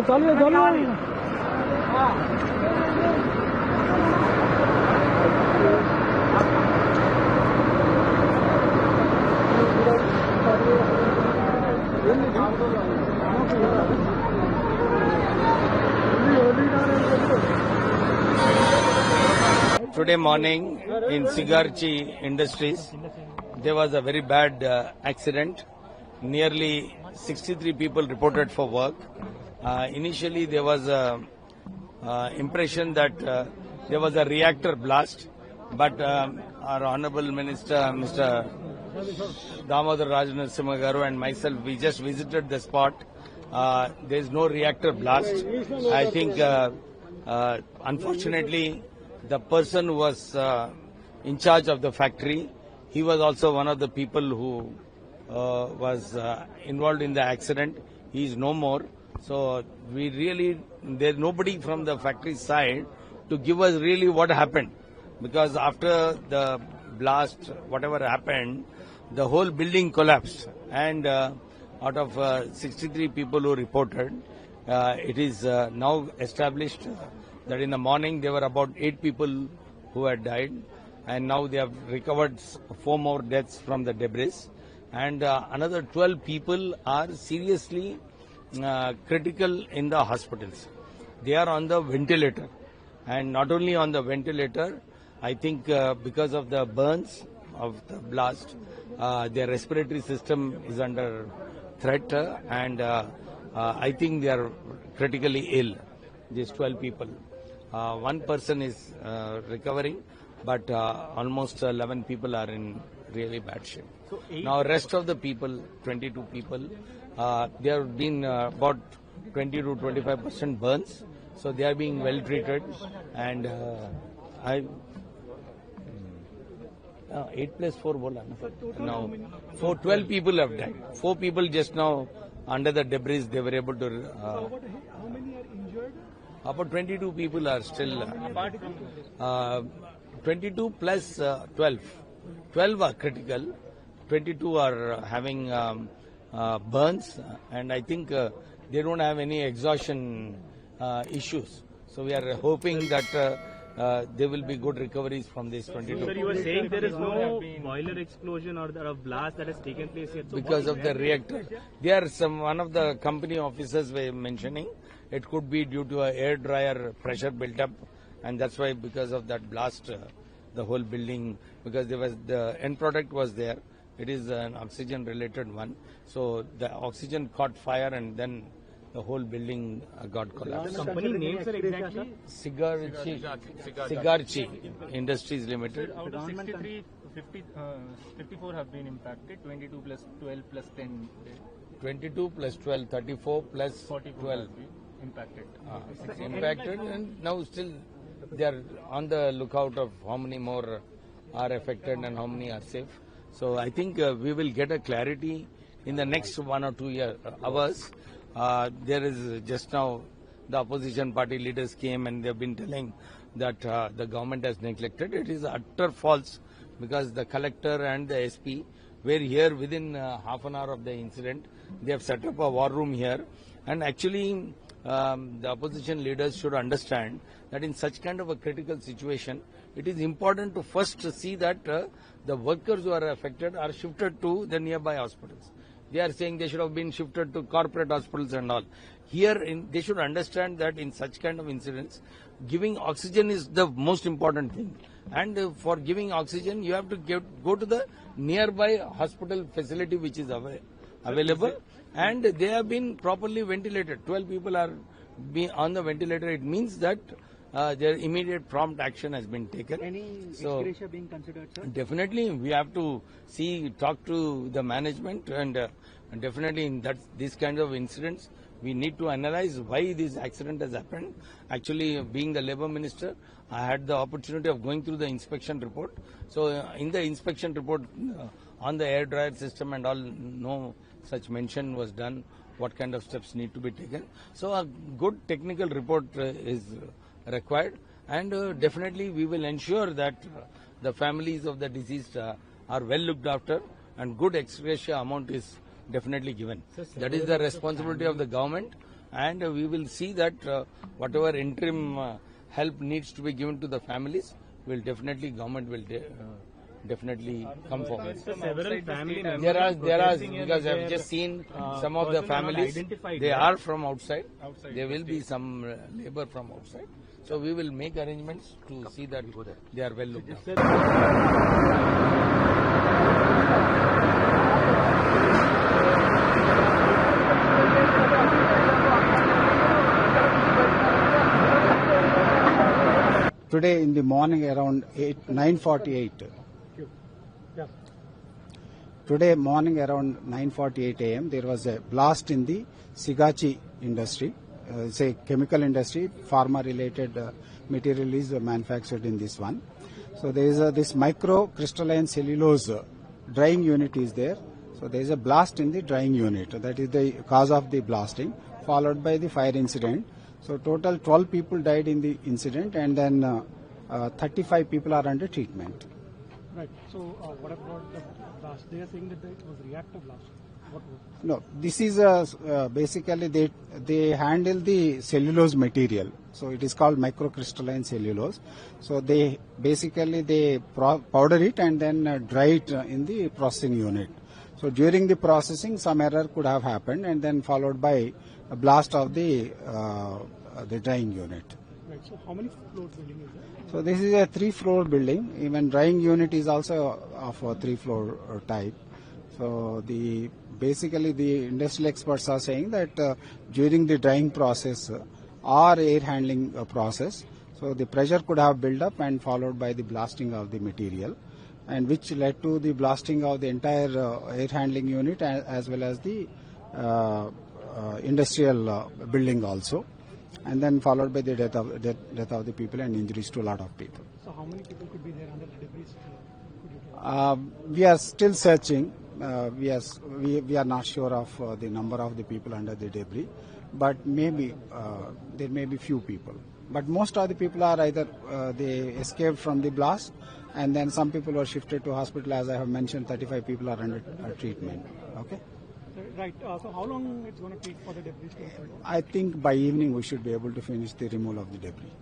चालू है Today morning in Sigarchi Industries, there was a very bad accident. Nearly 63 people reported for work. Initially, there was a impression that there was a reactor blast, but our Honorable Minister, Mr. Damodar Rajanarasimha Garu and myself, we just visited the spot. There is no reactor blast. I think, unfortunately, the person who was in charge of the factory, he was also one of the people who was involved in the accident. He is no more. So we really, there's nobody from the factory side to give us really what happened. Because after the blast, whatever happened, the whole building collapsed. And out of 63 people who reported, it is now established that in the morning there were about 8 people who had died. And now they have recovered 4 more deaths from the debris. And another 12 people are seriously critical in the hospitals. They are on the ventilator. And not only on the ventilator, I think because of the burns of the blast, their respiratory system is under threat, and I think they are critically ill, these 12 people. One person is recovering, but almost 11 people are in really bad shape. So now rest of the people, 22 people, they have been about 20 to 25% burns, so they are being well treated, and 8 plus 4 bola na? Now 12 people have died. 4 people just now under the debris they were able to. How many are injured? About 22 people are still. 22 plus 12. 12 are critical. 22 are having burns, and I think they don't have any exhaustion issues. So we are hoping that there will be good recoveries from these 22. Sir, you were saying there is no boiler explosion or a blast that has taken place yet. So because of the reactor. One of the company officers were mentioning it could be due to a air dryer pressure built up, and that's why because of that blast, the whole building, because there was the end product was there. It is an oxygen related one. So the oxygen caught fire and then the whole building got collapsed. The company names are exactly? Sigarchi Industries Limited. Out of 63, 54 have been impacted, 22 plus 12 plus 10. 22 plus 12, 34 plus 12. Impacted. Impacted, and now still they are on the lookout of how many more are affected and how many are safe. So I think we will get a clarity in the next 1 or 2 hours. There is just now the opposition party leaders came and they have been telling that the government has neglected. It is utter false, because the collector and the SP were here within half an hour of the incident. They have set up a war room here, and actually the opposition leaders should understand that in such kind of a critical situation, it is important to first see that the workers who are affected are shifted to the nearby hospitals. They are saying they should have been shifted to corporate hospitals and all. Here, they should understand that in such kind of incidents, giving oxygen is the most important thing. And for giving oxygen, you have to go to the nearby hospital facility which is available. And they have been properly ventilated. 12 people are on the ventilator. It means that their immediate prompt action has been taken. Any ex-gratia being considered, sir? Definitely, we have to talk to the management, and definitely in these kinds of incidents, we need to analyze why this accident has happened. Actually, being the Labour Minister, I had the opportunity of going through the inspection report. So, in the inspection report on the air dryer system and all, no such mention was done. What kind of steps need to be taken? So, a good technical report is required, and definitely we will ensure that the families of the deceased are well looked after, and good ex gratia amount is definitely given. That is the responsibility of the government, and we will see that whatever interim help needs to be given to the families, will definitely government will definitely come forward. Several family members. There are protesting in because I their, have just seen some of the persons are not families. identified, They right? are from outside. Outside There will be some labor from outside. So we will make arrangements to see that they are well looked after. Today in the morning around 9:48. Today morning around 9:48 a.m. there was a blast in the Sigachi industry. It's a chemical industry. Pharma-related material is manufactured in this one. So there is this microcrystalline cellulose drying unit is there. So there is a blast in the drying unit. That is the cause of the blasting, followed by the fire incident. So total 12 people died in the incident, and then 35 people are under treatment. Right. So what about the blast? They are saying that it was reactive blast. What was it? No, this is basically they handle the cellulose material. So it is called microcrystalline cellulose. So they basically powder it and then dry it in the processing unit. So during the processing, some error could have happened, and then followed by a blast of the drying unit. Right. So how many floors building is there? So this is a 3-floor building. Even drying unit is also of a 3-floor type. So basically the industrial experts are saying that during the drying process or air handling process, so the pressure could have built up and followed by the blasting of the material, and which led to the blasting of the entire air handling unit as well as the industrial building also, and then followed by the death of the people and injuries to a lot of people. So how many people could be there under the debris? We are still searching. We are not sure of the number of the people under the debris, but maybe there may be few people. But most of the people are either they escaped from the blast, and then some people were shifted to hospital. As I have mentioned, 35 people are under treatment. Okay. Right. So how long it's going to take for the debris to be? I think by evening we should be able to finish the removal of the debris.